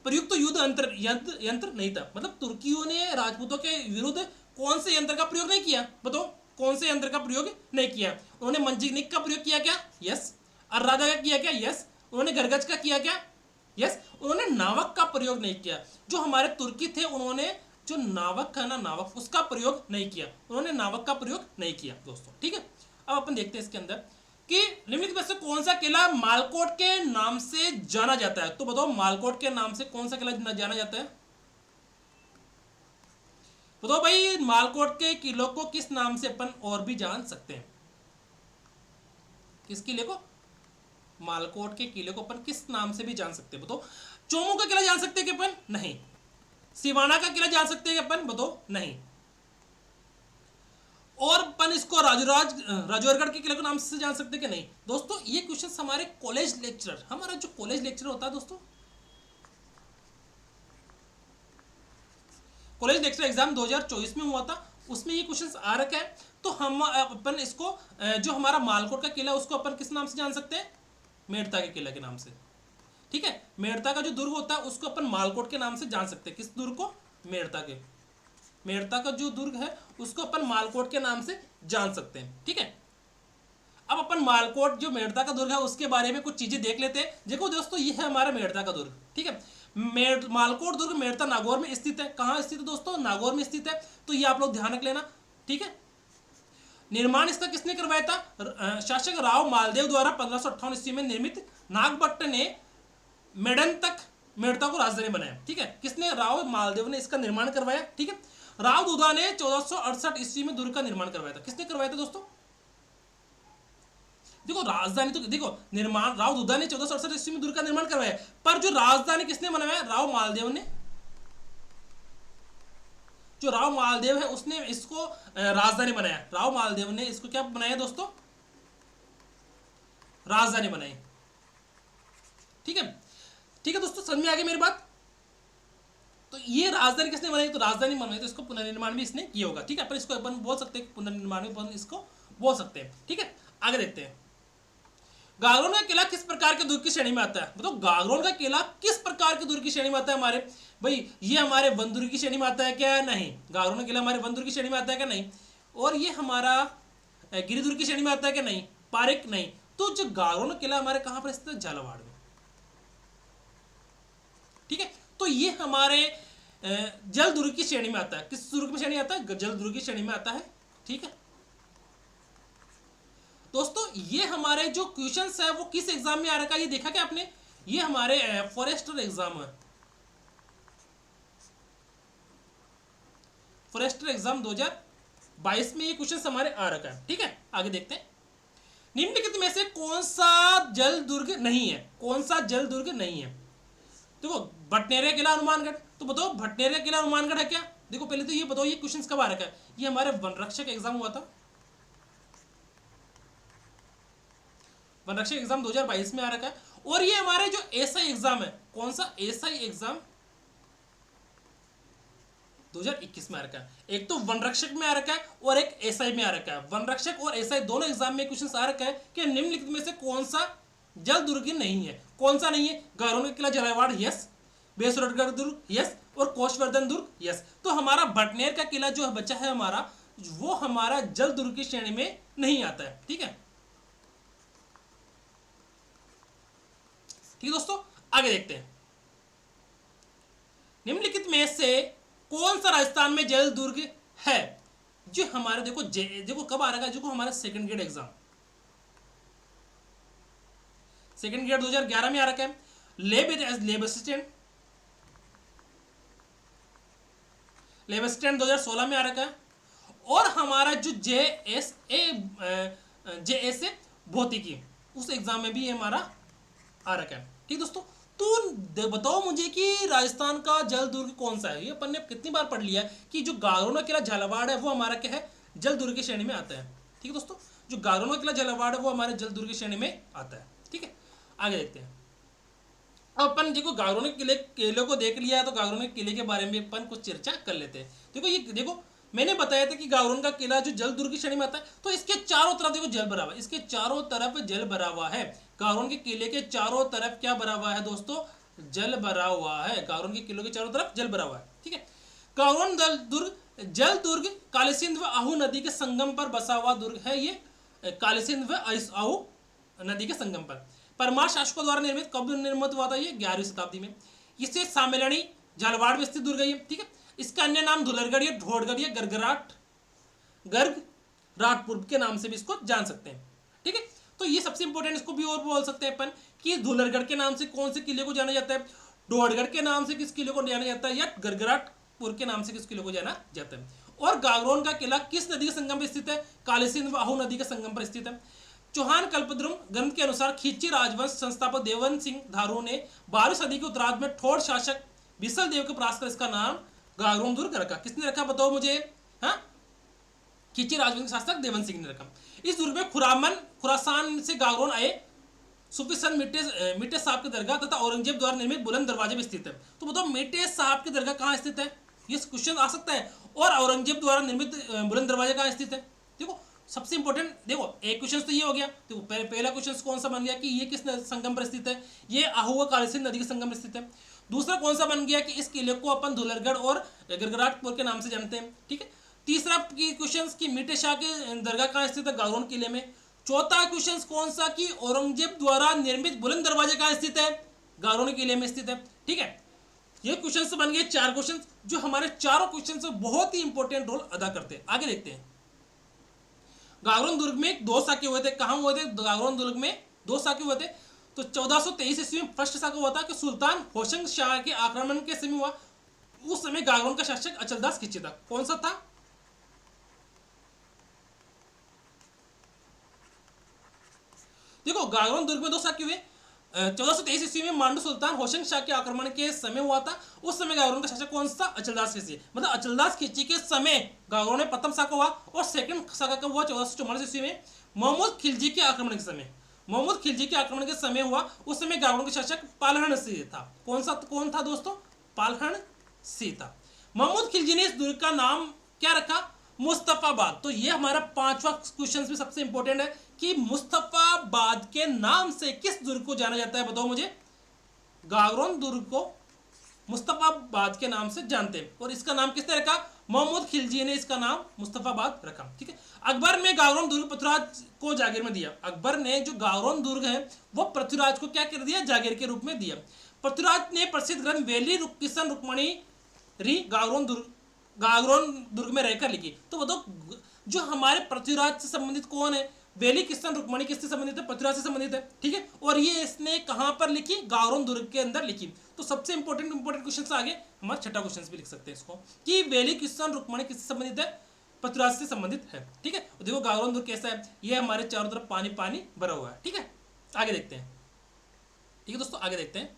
Speaker 1: प्रयुक्त युद्ध यंत्र नहीं था, मतलब तुर्कियों ने राजपूतों के विरुद्ध कौन से यंत्र का प्रयोग नहीं किया, बताओ कौन से यंत्र का प्रयोग नहीं किया। उन्होंने मंजीनिक का प्रयोग किया क्या, यस। अर्रादा का किया क्या, यस। उन्होंने गरगज का किया क्या, यस। उन्होंने नावक का प्रयोग नहीं किया। जो हमारे तुर्की थे उन्होंने जो नावक है ना, नावक, उसका प्रयोग नहीं किया, उन्होंने नावक का प्रयोग नहीं किया दोस्तों, ठीक है। अब अपन देखते हैं इसके अंदर कि निम्नलिखित में से कौन सा किला मालकोट के नाम से जाना जाता है। तो बताओ मालकोट के नाम से कौन सा किला जाना जाता है, बताओ भाई। मालकोट के किले को किस नाम से अपन और भी जान सकते हैं, किस किले को, मालकोट के किले को अपन किस नाम से भी जान सकते हैं, बताओ। चोमू का किला जान सकते हैं कि अपन, नहीं। सिवाना का किला जान सकते हैं कि अपन, बताओ, नहीं। और अपन इसको राजौरगढ़ के किले के नाम से जान सकते हैं कि नहीं। दोस्तों ये क्वेश्चन हमारे कॉलेज लेक्चरर, हमारा जो कॉलेज लेक्चर होता है दोस्तों, कॉलेज लेक्चर एग्जाम 2024 में हुआ था, उसमें ये क्वेश्चन आ रखा है। तो हम अपन इसको जो हमारा मालकोट का किला है उसको अपन किस नाम से जान सकते हैं, मेड़ता के किला के नाम से, ठीक है। मेड़ता का जो दुर्ग होता है उसको अपन मालकोट के नाम से जान सकते हैं, किस दुर्ग को, मेड़ता के, मेड़ता का जो दुर्ग है उसको अपन मालकोट के नाम से जान सकते हैं, ठीक है। अब अपन मालकोट जो मेड़ता का दुर्ग है उसके बारे में कुछ चीजें देख लेते हैं। देखो दोस्तों ये है हमारा मेड़ता का दुर्ग, ठीक है। मालकोट दुर्ग मेड़ता नागौर में स्थित है। कहाँ स्थित है दोस्तों, नागौर में स्थित है। तो ये आप लोग ध्यान रख लेना, ठीक है। निर्माण इसका किसने करवाया था, शासक राव मालदेव द्वारा 1558 ईस्वी में निर्मित नागभट्ट ने मेड़ता को राजधानी बनाया, ठीक है। किसने, राव मालदेव ने इसका निर्माण करवाया, ठीक है। राव दुदा ने 1468 ईस्वी में दुर्ग का निर्माण करवाया था। किसने करवाया था दोस्तों, देखो राजधानी तो देखो निर्माण राव दुदा ने 1468 ईस्वी में दुर्ग का निर्माण करवाया, पर जो राजधानी किसने बनवाया, राव मालदेव ने। जो राव मालदेव है उसने इसको राजधानी बनाया। राव मालदेव ने इसको क्या बनाया दोस्तों, राजधानी बनाई, ठीक है। ठीक है दोस्तों, समझ में आ गई मेरी बात। तो ये राजधानी किसने बनाई, तो राजधानी बनाई, तो इसको पुनर्निर्माण भी इसने किया होगा, ठीक है। पर इसको अपन बोल सकते हैं पुनर्निर्माण भी इसको बोल सकते हैं, ठीक है। आगे देखते हैं, गागरोन का किला किस प्रकार के दुर्ग की श्रेणी में आता है, मतलब गागरोन का किला किस प्रकार के दुर्ग की श्रेणी में आता है हमारे भाई। ये हमारे वन दुर्ग की श्रेणी में आता है क्या, नहीं। गागरोन का किला हमारे वन दुर्ग की श्रेणी में आता है क्या, नहीं। और ये हमारा गिरिदुर्ग की श्रेणी में आता है क्या, नहीं। पारिक, नहीं। तो जो गागरोन का किला हमारे कहां पर स्थित है, झालावाड़ में, ठीक है। तो ये हमारे जल दुर्ग की श्रेणी में आता है। किस दुर्ग में श्रेणी आता है, जल दुर्ग की श्रेणी में आता है, ठीक है। दोस्तों ये हमारे जो क्वेश्चंस है वो किस एग्जाम में आ रखा है, ये देखा क्या आपने, ये हमारे फॉरेस्टर एग्जाम है, फॉरेस्टर एग्जाम 2022 में ये क्वेश्चन हमारे आ रखा है, ठीक है। आगे देखते हैं, निम्नलिखित में से कौन सा जल दुर्ग नहीं है, कौन सा जल दुर्ग नहीं है। देखो भटनेरा किला हनुमानगढ़, तो बताओ भटनेरा किला हनुमानगढ़ है क्या। देखो पहले तो ये बताओ ये क्वेश्चन कब आ रखा है, ये हमारे वन रक्षक एग्जाम हुआ था, वन रक्षक एग्जाम 2022 में आ रखा है। और ये हमारे जो एसआई एग्जाम है, कौन सा एसआई एग्जाम 2021 में आ रखा है। एक तो वन रक्षक में आ रखा है और एक एसआई में आ रखा है। वन रक्षक और एसआई दोनों एग्जाम में क्वेश्चन आ रखा है कि निम्नलिखित में से कौन सा जल दुर्ग नहीं है, कौन सा नहीं है। गारोन का किला झालावाड़, यस। बेसुरगढ़ दुर्ग, यस। और कोशवर्धन दुर्ग, यस। तो हमारा भटनेर का किला जो बचा है हमारा, वो हमारा जल दुर्ग की श्रेणी में नहीं आता है, ठीक है। ठीक है दोस्तों, आगे देखते हैं, निम्नलिखित में से कौन सा राजस्थान में जल दुर्ग है। जो हमारे देखो कब आ रहा है, जो हमारा second grade exam, second grade 2011 में आ रखा है। लेब असिस्टेंट 2016 में आ रखा है। और हमारा जो जेएसए भौतिकी, उस एग्जाम में भी हमारा आ रखा है, ठीक दोस्तों। तो बताओ मुझे कि राजस्थान का जल दुर्ग कौन सा है। ये अपन ने कितनी बार पढ़ लिया है कि जो गागरोन का किला झालावाड़ है वो हमारा क्या है, जल दुर्ग की श्रेणी में आता है, ठीक है दोस्तों। जो गागरोन का किला झालावाड़ है वो हमारे जल दुर्ग की श्रेणी में आता है, ठीक है। आगे देखते हैं, अब अपन देखो गागरोन के किले को देख लिया है, तो गागरोन के किले के बारे में अपन कुछ चर्चा कर लेते हैं। देखो ये देखो मैंने बताया था कि गागरोन का किला जो जल दुर्ग की श्रेणी में आता है, तो इसके चारों तरफ देखो जल भरा हुआ है, इसके चारों तरफ जल भरा हुआ है। गागरोन के किले के चारों तरफ क्या भरा हुआ है दोस्तों, जल भरा हुआ है, गागरोन के किले के चारों तरफ जल भरा हुआ है। ठीक है, गागरोन जल दुर्ग कालीसिंध व आहू नदी के संगम पर बसा हुआ दुर्ग है। ये कालीसिंध व आहू नदी के संगम पर परमार शासकों द्वारा निर्मित, कब निर्मित हुआ था? ये 11वीं शताब्दी में। इसे सम्मेलनी झालवाड़ में स्थित दुर्ग है ये। ठीक है, इसका अन्य नाम धुलरगढ़ या ढोड़गढ़ या गर्ग राटपुर के नाम से भी इसको जान सकते हैं। ठीक है, तो ये सबसे इंपॉर्टेंट, इसको भी और बोल सकते हैं अपन कि धुलरगढ़ के नाम से कौन से किले को जाना जाता है, ढोड़गढ़ के नाम से किस किले को जाना जाता है, या गरगराटपुर के नाम से किस किले को जाना जाता है। और गागरोन का किला किस नदी के संगम पर स्थित है? कालीसिंध व आहू नदी के संगम पर स्थित है। चौहान कल्पद्रुम ग्रंथ के अनुसार खींची राजवंश संस्थापक देवन सिंह धारू ने 12वीं सदी के उत्तरार्ध में ठोड़ शासक बिसल देव के परास्त कर इसका नाम गागरोन दुर्ग रखा। किसने रखा बताओ मुझे? हाँ, खींची राजवंश शासक देवन सिंह ने रखा। इस दुर्ग में खुरासान से गागरोन आए सूफी संत मिटे साहब की दरगाह तथा औरंगजेब द्वारा निर्मित बुलंद दरवाजे में स्थित है। तो बताओ मिटे साहब की दरगाह कहाँ स्थित है? ये क्वेश्चन आ सकता है। और औरंगजेब द्वारा निर्मित बुलंद दरवाजे कहाँ स्थित है? देखो सबसे इंपॉर्टेंट, देखो एक क्वेश्चन तो ये हो गया। देखो पहला क्वेश्चन कौन सा बन गया कि ये किस संगम पर स्थित है? ये आहू व कालीसिंध नदी के संगम पर स्थित है। दूसरा कौन सा बन गया कि इस किले को अपन धुलरगढ़ और गरगराटपुर के नाम से जानते हैं। ठीक है, तीसरा क्वेश्चन कि मिटे शाह के दरगाह कहाँ स्थित है? गागरोन किले में। चौथा क्वेश्चन कौन सा कि औरंगजेब द्वारा निर्मित बुलंद दरवाजे कहाँ स्थित है? गागरोन किले में स्थित है। ठीक है, ये क्वेश्चन बन गए 4 क्वेश्चन, जो हमारे चारों क्वेश्चन से बहुत ही इंपॉर्टेंट रोल अदा करते हैं। आगे देखते हैं। गागरोन दुर्ग में 2 साके हुए थे। कहाँ हुए थे? गागरोन दुर्ग में 2 साके हुए थे। तो 1423 ईस्वी में फर्स्ट साका हुआ था कि सुल्तान होशंग शाह के आक्रमण के समय हुआ। उस समय गागरोन का शासक अचलदास खिच्ची था। कौन सा था? देखो गागरोन दुर्ग में 2 साके हुए। 1423 ईस्वी में मांडू सुल्तान होशंग शाह के आक्रमण के समय हुआ था। उस समय गागरोन का शासक कौन सा? अचलदास खिच्ची। मतलब अचलदास खिच्ची के समय गागरोन में प्रथम साका हुआ। और सेकंड साका कब हुआ? 1444 ईस्वी में महमूद खिलजी के आक्रमण के समय। महमूद खिलजी के आक्रमण के समय हुआ। उस समय गागरोन का शासक पालहन सिंह था। कौन था दोस्तों? पालहन सिंह था। महमूद खिलजी ने इस दुर्ग का नाम क्या रखा? मुस्तफाबाद। तो ये हमारा 5वां क्वेश्चन भी सबसे इंपॉर्टेंट है कि मुस्तफाबाद के नाम से किस दुर्ग को जाना जाता है? बताओ मुझे। गागरोन दुर्ग को मुस्तफाबाद के नाम से जानते हैं। और इसका नाम किसने रखा? महमूद खिलजी ने इसका नाम मुस्तफाबाद रखा। ठीक है, अकबर ने गागरोन दुर्ग पृथ्वीराज को जागीर में दिया। अकबर ने जो गागरोन दुर्ग है वो पृथ्वीराज को क्या कर दिया? जागीर के रूप में दिया। पृथ्वीराज ने प्रसिद्ध ग्रंथ वेली किशन रुक्मणी री गागरोन दुर्ग में रहकर लिखी। तो बताओ जो हमारे पृथ्वीराज से संबंधित कौन है? वेली किशन रुक्मणी किससे संबंधित है? पृथ्वीराज से संबंधित है। ठीक है, और ये इसने कहां पर लिखी? गागरोन दुर्ग के अंदर लिखी। तो सबसे इंपॉर्टेंट क्वेश्चन आगे हमारा छठा क्वेश्चन भी लिख सकते हैं इसको कि वेली किशन रुक्मणी किससे संबंधित है? पृथ्वीराज से संबंधित है। ठीक है, देखो गागरोन दुर्ग कैसा है? ये हमारे चारों तरफ पानी पानी भरा हुआ है। ठीक है, आगे देखते हैं। ठीक है दोस्तों, आगे देखते हैं।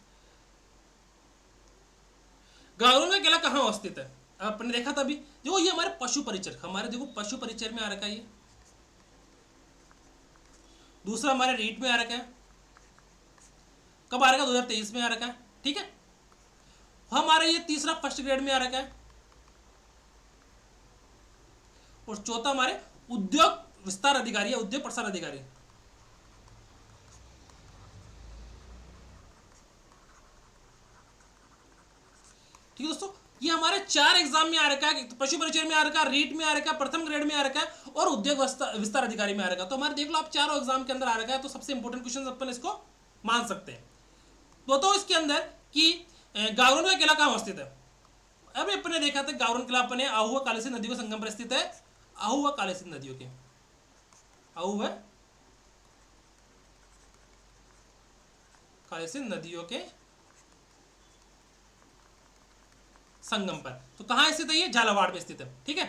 Speaker 1: गागरोन का किला कहाँ अवस्थित है? आपने देखा था अभी। देखो ये हमारे पशु परिचर, हमारे देखो पशु परिचर में आ रखा है ये। दूसरा हमारे रीट में आ रखा है। कब आ रखा है? 2023 में आ रखा है। ठीक है, हमारा ये तीसरा फर्स्ट ग्रेड में आ रखा है। और चौथा हमारे उद्योग विस्तार अधिकारी है, उद्योग प्रसार अधिकारी। ठीक है दोस्तों, ये हमारे 4 एग्जाम में आ रखा है। पशु परिचय में आ रखा है, रीट में आ रखा है, प्रथम ग्रेड में आ रखा है और उद्योग विस्तार अधिकारी में आ रखा है। तो हमारे देख लो आप चारों एग्जाम के अंदर आ रखा है। तो सबसे इंपॉर्टेंट क्वेश्चन अपन इसको मान सकते हैं। तो इसके अंदर कि गागरोन का किला कहाँ अवस्थित है? अभी अपने देखा था गागरोन किला अपने आहू व कालीसिंध नदी के संगम पर स्थित है। आहू व कालीसिंध नदियों के, आहू व कालीसिंध नदियों के संगम पर। तो कहां स्थित है? ये झालावाड़ में स्थित है। ठीक है,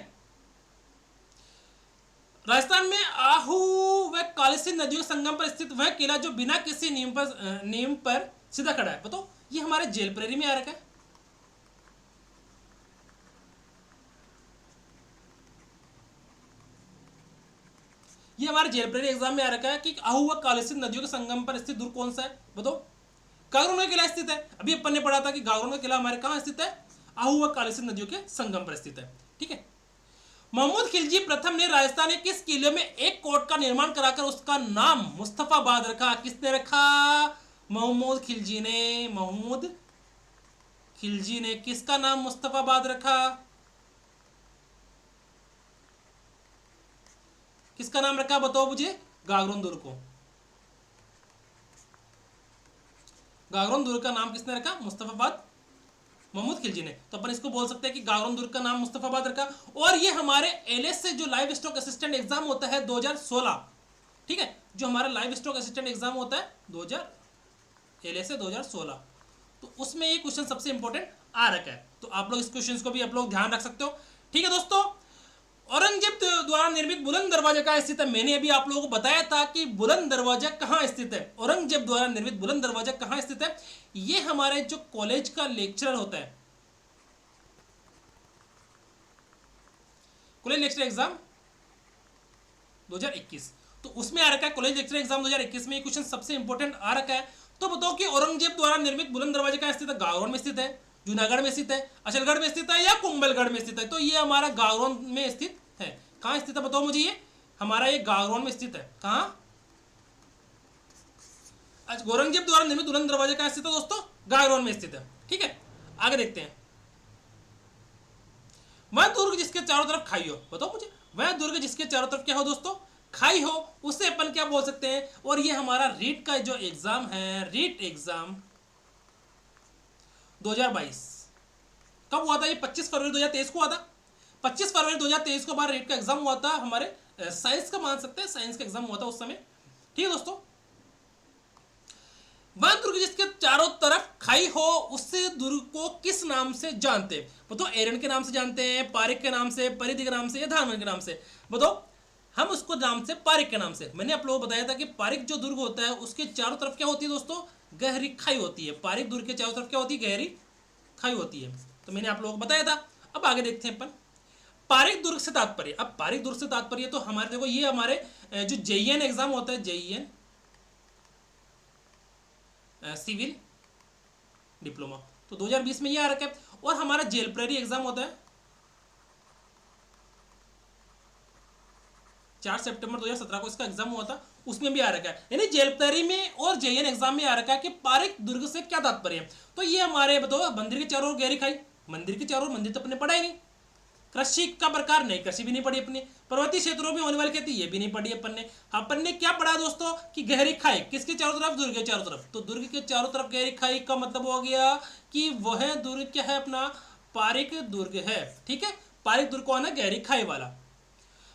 Speaker 1: राजस्थान में आहू व कालीसिंध नदियों के संगम पर स्थित वह किला जो बिना किसी नियम पर सीधा खड़ा है। बताओ ये हमारे जेल प्रेरी में आ रखा है। ये हमारे जेल प्रेरी एग्जाम में आ रखा है कि आहू व कालीसिंध नदियों के संगम पर स्थित दुर्ग कौन सा है? बताओ। गागरोन का किला स्थित है। अभी अपन ने पढ़ा था कि गागरोन का किला हमारे कहां स्थित है? आहू व कालीसिंध नदियों के संगम पर स्थित है। ठीक है, महमूद खिलजी प्रथम ने राजस्थान के किस किले में एक कोर्ट का निर्माण कराकर उसका नाम मुस्तफाबाद रखा? किसने रखा? महमूद खिलजी ने किसका नाम मुस्तफाबाद रखा? किसका नाम रखा बताओ मुझे? गागरोन दुर्ग को। गागरोन दुर्ग का नाम किसने रखा? मुस्तफाबाद महमूद खिलजी ने। तो अपन इसको बोल सकते हैं कि गागरोन दुर्ग का नाम मुस्तफाबाद रखा। और ये हमारे एलएस से जो लाइव स्टॉक असिस्टेंट एग्जाम होता है 2016, ठीक है, जो हमारा लाइव स्टॉक असिस्टेंट एग्जाम होता है 2000 एलएस से 2016, तो उसमें ये क्वेश्चन सबसे इंपॉर्टेंट आ रखा है। तो आप लोग इस क्वेश्चन को भी आप लोग ध्यान रख सकते हो। ठीक है दोस्तों, औरंगजेब द्वारा निर्मित बुलंद दरवाजा कहाँ स्थित है? मैंने अभी आप लोगों को बताया था कि बुलंद दरवाजा कहाँ स्थित है। औरंगजेब द्वारा निर्मित बुलंद दरवाजा कहाँ स्थित है? ये हमारे जो कॉलेज का लेक्चरर होता है, कॉलेज लेक्चर एग्जाम 2021, तो उसमें आ रखा है कॉलेज लेक्चर एग्जाम 2021 में ये क्वेश्चन सबसे इंपॉर्टेंट आ रखा है। तो बताओ कि औरंगजेब द्वारा निर्मित बुलंद दरवाजा कहाँ स्थित है? गागरोन में स्थित है, जूनागढ़ में स्थित है, अचलगढ़ में स्थित है या कुंभलगढ़ में स्थित है? तो ये हमारा गागरोन में स्थित है। कहाँ स्थित है बताओ मुझे? ये हमारा ये गागरोन में स्थित है। कहाँ? औरंगजेब द्वारा निर्मित बुलंद दरवाजा कहाँ स्थित है दोस्तों? गागरोन में स्थित है। ठीक है, आगे देखते हैं। वह दुर्ग जिसके चारों तरफ खाई हो, बताओ मुझे, वह दुर्ग जिसके चारों तरफ क्या हो दोस्तों? खाई हो, उससे अपन क्या बोल सकते हैं? और ये हमारा रीट का जो एग्जाम है, रीट एग्जाम 2022 कब हुआ था? ये 25 फरवरी 2023 को हुआ था। 25 फरवरी 2023 को हमारा रीट का एग्जाम हुआ था, हमारे साइंस का मान सकते हैं, साइंस का एग्जाम हुआ था उस समय। ठीक है दोस्तों, वह दुर्ग जिसके चारों तरफ खाई हो, उससे दुर्ग को किस नाम से जानते हैं? बताओ, एरन के नाम से जानते हैं, पारिक के नाम से, परिधि के नाम से या धानवन के नाम से? बताओ, हम उसको नाम से पारिक के नाम से। मैंने आप लोगों को बताया था कि पारिक जो दुर्ग होता है उसके चारों तरफ क्या होती है दोस्तों? गहरी खाई होती है। पारिक दुर्ग के चारों तरफ क्या होती है? गहरी खाई होती है। तो मैंने आप लोगों को बताया था। अब आगे देखते हैं अपन पारिक दुर्ग से तात्पर्य। अब पारिक दुर्ग से तात्पर्य तो हमारे देखो, ये हमारे जो जेईएन एग्जाम होता है, जेईएन सिविल डिप्लोमा, तो 2020 में ये आ रखा है। और हमारा जेल प्रेरी एग्जाम होता है 4 सितंबर 2017 को, इसका एग्जाम हुआ था, उसमें भी आ रखा है। यानी जेल प्रेरी में और जेईएन एग्जाम में आ रखा है कि पारिक दुर्ग से क्या तात्पर्य है। तो ये हमारे बताओ, मंदिर के चारों ओर गहरी खाई, मंदिर के चारों ओर, मंदिर तो अपने पढ़ा ही नहीं। कृषि का प्रकार नहीं, कृषि भी नहीं पढ़ी अपने। पर्वतीय क्षेत्रों में होने वाली खेती, ये भी नहीं पढ़ी अपन ने क्या पढ़ा दोस्तों? कि गहरी खाई किसके चारों तरफ? दुर्ग के चारों तरफ। तो दुर्ग के चारों तरफ गहरी खाई का मतलब हो गया कि वह दुर्ग क्या है? अपना पारिक दुर्ग है। ठीक है, पारिक दुर्ग कौन है? गहरी खाई वाला।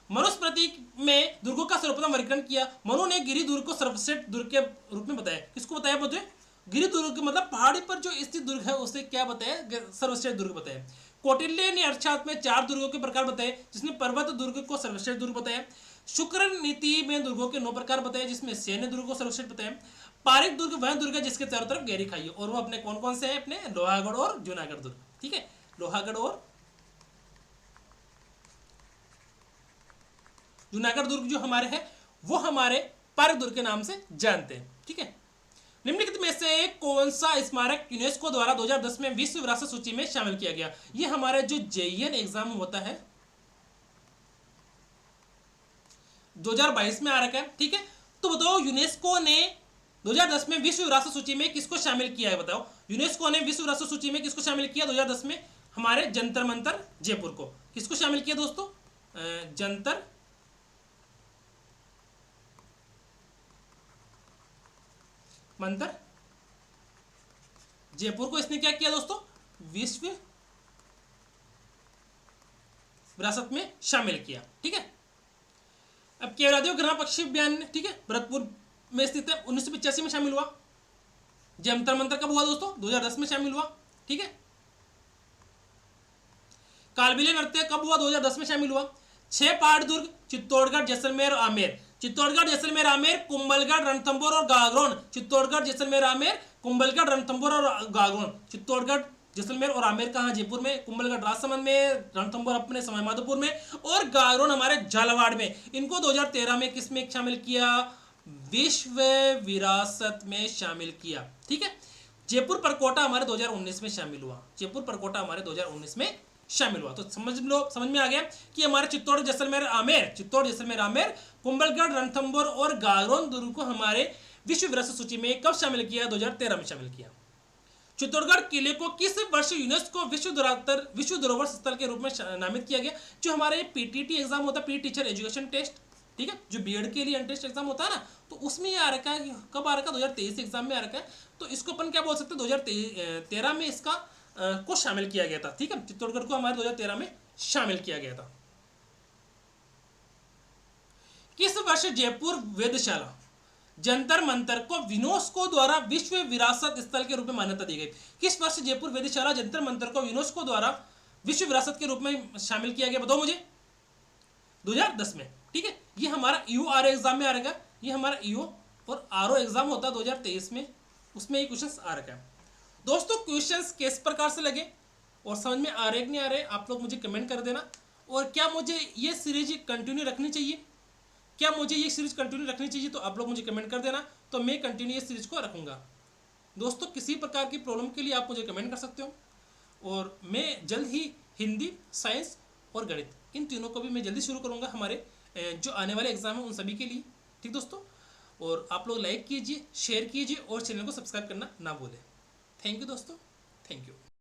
Speaker 1: मनुस्मृति में दुर्गों का सर्वप्रथम वर्गीकरण किया। मनु ने गिरि दुर्ग को सर्वश्रेष्ठ दुर्ग के रूप में बताया। किसको बताया मुझे? गिरि दुर्ग मतलब पहाड़ी पर जो स्थित दुर्ग है उसे क्या बताया? सर्वश्रेष्ठ दुर्ग बताया। कौटिल्य ने अर्थशास्त्र में 4 दुर्गों के प्रकार बताए, जिसमें पर्वत दुर्ग को सर्वश्रेष्ठ दुर्ग बताया। शुक्र नीति में दुर्गों के 9 प्रकार बताए, जिसमें सैन्य दुर्ग को सर्वश्रेष्ठ बताया। पारिक दुर्ग वह दुर्ग है जिसके चारों तरफ गहरी खाई है, और वो अपने कौन कौन से है? अपने लोहागढ़ और जूनागढ़ दुर्ग। ठीक है, लोहागढ़ और जूनागढ़ दुर्ग जो हमारे हैं वो हमारे पारिक दुर्ग के नाम से जानते हैं। ठीक है, निम्नलिखित में से कौन सा स्मारक यूनेस्को द्वारा 2010 में विश्व विरासत सूची में शामिल किया गया? ये हमारा जो जेईएन एग्जाम होता है 2022 में आ रखा है। ठीक है, तो बताओ यूनेस्को ने 2010 में विश्व विरासत सूची में किसको शामिल किया है? बताओ, यूनेस्को ने विश्व विरासत सूची में किसको शामिल किया 2010 में? हमारे जंतर मंतर जयपुर को। किसको शामिल किया दोस्तों? जंतर मंतर जयपुर को इसने क्या किया दोस्तों? विश्व विरासत में शामिल किया। ठीक है, अब केवलादेव ग्रह पक्षी उद्यान, ठीक है, भरतपुर में स्थित है, 1985 में शामिल हुआ। जंतर मंतर कब हुआ दोस्तों? 2010 में शामिल हुआ। ठीक है, कालबेलिया नृत्य कब हुआ? 2010 में शामिल हुआ। 6 पहाड़ दुर्ग चित्तौड़गढ़, जैसलमेर और आमेर। चित्तौड़गढ़, जैसलमेर, आमेर, कुंभलगढ़, रणथंभौर और गागरोन। चित्तौड़गढ़, जैसलमेर, आमेर, कुंभलगढ़, रणथंभौर और गागरोन। चित्तौड़गढ़, जैसलमेर और आमेर कहाँ? जयपुर में। कुंभलगढ़ राजसमंद में, रणथंभौर अपने सवाई माधोपुर में, और गागरोन हमारे झालावाड़ में। इनको 2013 में किस में शामिल किया? विश्व विरासत में शामिल किया। ठीक है, जयपुर परकोटा हमारे 2019 में शामिल हुआ। जयपुर परकोटा हमारे 2019 में शामिल हुआ। तो समझ लो, समझ में आ गया कि हमारे चित्तौड़, जैसलमेर, आमेर, चित्तौड़, जैसलमेर, आमेर, कुंभलगढ़, रणथंभौर और गागरोन दुर्ग को हमारे विश्व विरासत सूची में कब शामिल किया? 2013 में शामिल किया। चित्तौड़गढ़ किले को किस वर्ष यूनेस्को विश्व धरोहर स्थल के रूप में नामित किया गया? जो हमारे पीटीटी एग्जाम होता है, प्री टीचर एजुकेशन टेस्ट, ठीक है, जो बीएड के लिए एंट्रेंस एग्जाम होता है ना, तो उसमें ये आ रखा है, कब आ रखा है? 2023 एग्जाम में आ रखा है। तो इसको अपन क्या बोल सकते हैं, 2013 में इसका को शामिल किया गया था, ठीक है, चित्तौड़गढ़ को हमारे 2013 में शामिल किया गया था। किस वर्ष जयपुर वेधशाला जंतर मंतर को यूनेस्को द्वारा विश्व विरासत स्थल के रूप में मान्यता दी गई? किस वर्ष जयपुर वेधशाला जंतर मंतर को यूनेस्को द्वारा विश्व विरासत के रूप में शामिल किया गया? बताओ मुझे। 2010 में, ठीक है। ये हमारा ईओ आर एग्जाम में आ रहा है, ये हमारा ईओ और आरओ एग्जाम होता है 2023 में, उसमें ये क्वेश्चंस आ रखा है। दोस्तों क्वेश्चंस किस प्रकार से लगे और समझ में आ रहे कि नहीं आ रहे, आप लोग मुझे कमेंट कर देना। और क्या मुझे ये सीरीज कंटिन्यू रखनी चाहिए, क्या मुझे ये सीरीज कंटिन्यू रखनी चाहिए, तो आप लोग मुझे कमेंट कर देना, तो मैं कंटिन्यू ये सीरीज को रखूंगा। दोस्तों किसी प्रकार की प्रॉब्लम के लिए आप मुझे कमेंट कर सकते हो, और मैं जल्द ही हिंदी, साइंस और गणित इन तीनों को भी मैं जल्दी शुरू करूंगा हमारे जो आने वाले एग्जाम है उन सभी के लिए, ठीक दोस्तों। और आप लोग लाइक कीजिए, शेयर कीजिए और चैनल को सब्सक्राइब करना ना भूलें। थैंक यू दोस्तों, थैंक यू।